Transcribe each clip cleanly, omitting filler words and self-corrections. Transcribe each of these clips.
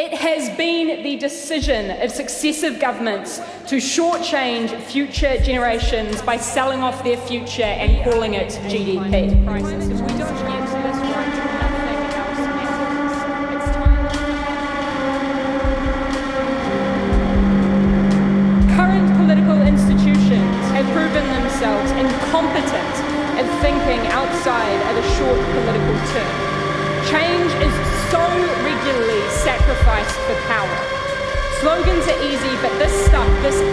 It has been the decision of successive governments to shortchange future generations by selling off their future and calling it GDP. Current political institutions have proven themselves incompetent at thinking outside of a short political term. Change is so regularly sacrificed for power. Slogans are easy, but this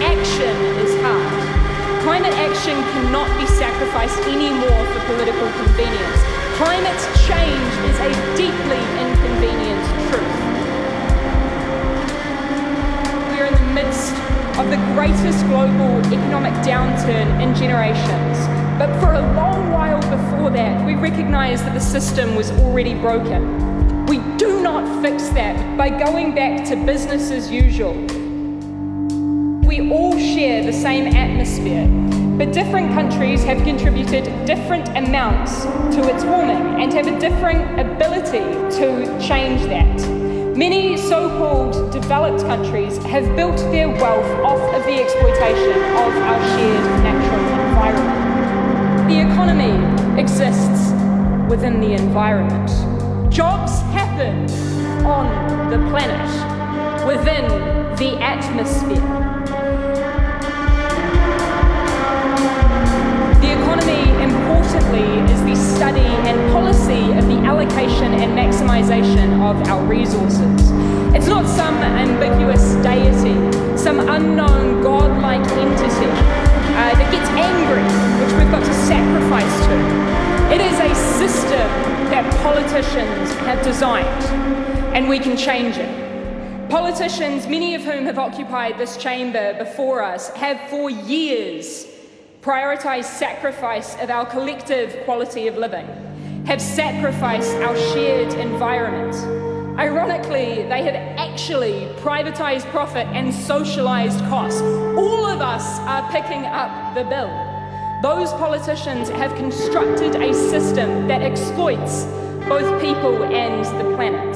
action is hard. Climate action cannot be sacrificed anymore for political convenience. Climate change is a deeply inconvenient truth. We are in the midst of the greatest global economic downturn in generations. But for a long while before that, we recognized that the system was already broken. We do not fix that by going back to business as usual. We all share the same atmosphere, but different countries have contributed different amounts to its warming and have a different ability to change that. Many so-called developed countries have built their wealth off of the exploitation of our shared natural environment. The economy exists within the environment. Jobs happen on the planet, within the atmosphere. The economy, importantly, is the study and policy of the allocation and maximization of our resources. It's not some ambiguous deity, some unknown godlike entity that gets angry, which we've got to sacrifice to. It is a system that politicians have designed, and we can change it. Politicians, many of whom have occupied this chamber before us, have for years prioritized sacrifice of our collective quality of living, have sacrificed our shared environment. Ironically, they have actually privatized profit and socialized costs. All of us are picking up the bill. Those politicians have constructed a system that exploits both people and the planet.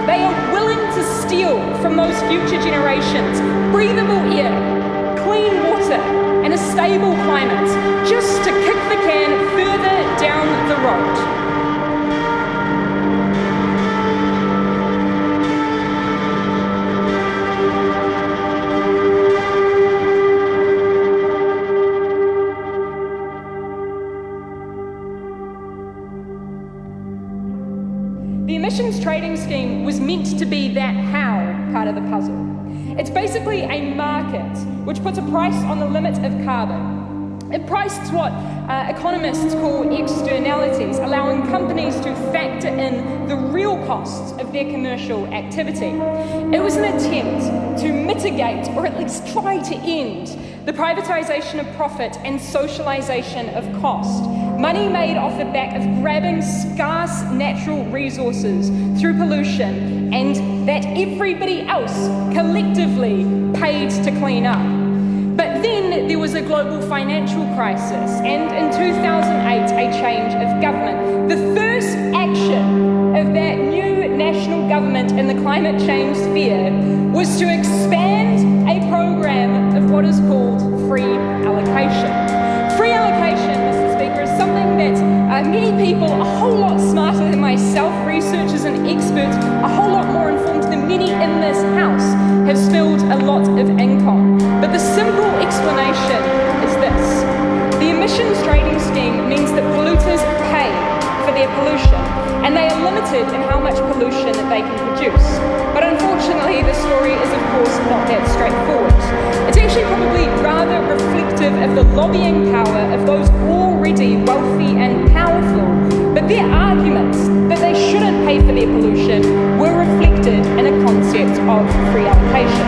They are willing to steal from those future generations breathable air, clean water, and a stable climate, just to kick the can further down the road. The emissions trading scheme was meant to be that how part of the puzzle. It's basically a market which puts a price on the limit of carbon. It prices what economists call externalities, allowing companies to factor in the real costs of their commercial activity. It was an attempt to mitigate, or at least try to end, the privatization of profit and socialization of cost. Money made off the back of grabbing scarce natural resources through pollution, and that everybody else collectively paid to clean up. But then there was a global financial crisis, and in 2008, a change of government. The first action of that new national government in the climate change sphere was to expand a program of what is called free allocation. Free allocation, Mr. Speaker, is something that many people, a whole lot smarter than myself, researchers and experts, a whole lot more informed than many in this House, have spilled a lot of ink on. But the simple explanation is this. The emissions trading scheme means that polluters pay for their pollution, and they are limited in how much pollution they can produce. But unfortunately, the story is of course not that straightforward. It's actually probably rather reflective of the lobbying power of those already wealthy and powerful, but their arguments that they shouldn't pay for their pollution were reflected in a concept of free allocation.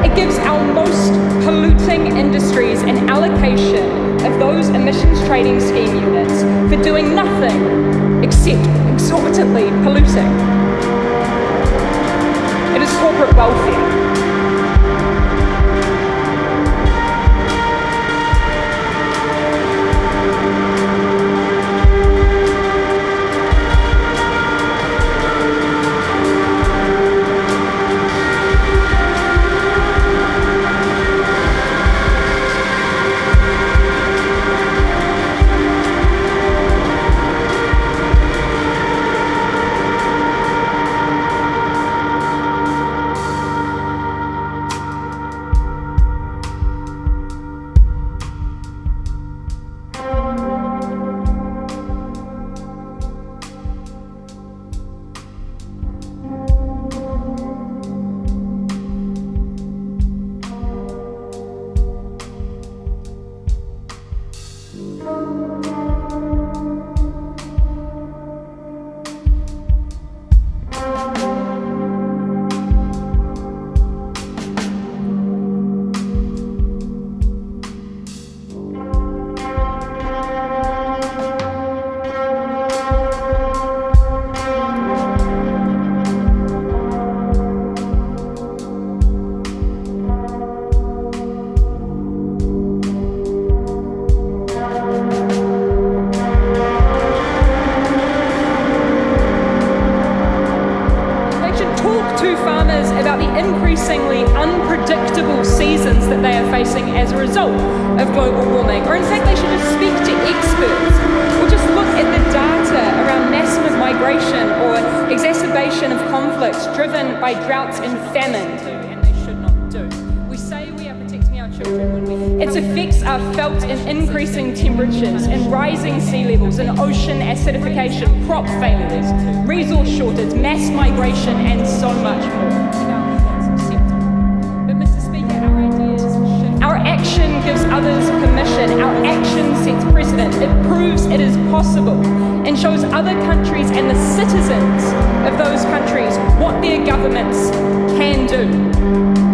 It gives our most polluting industries an allocation of those emissions trading scheme units for doing nothing except exorbitantly polluting. It is corporate welfare. increasingly unpredictable seasons that they are facing as a result of global warming. Or in fact, they should just speak to experts, or just look at the data around massive migration or exacerbation of conflicts driven by droughts and famine. And they should not do. We say we are protecting our children when its effects are felt in increasing temperatures and rising sea levels and ocean acidification, crop failures, resource shortage, mass migration, and so much more. But Mr. Speaker, our action gives others permission. Our action sets precedent. It proves it is possible and shows other countries and the citizens of those countries what their governments can do.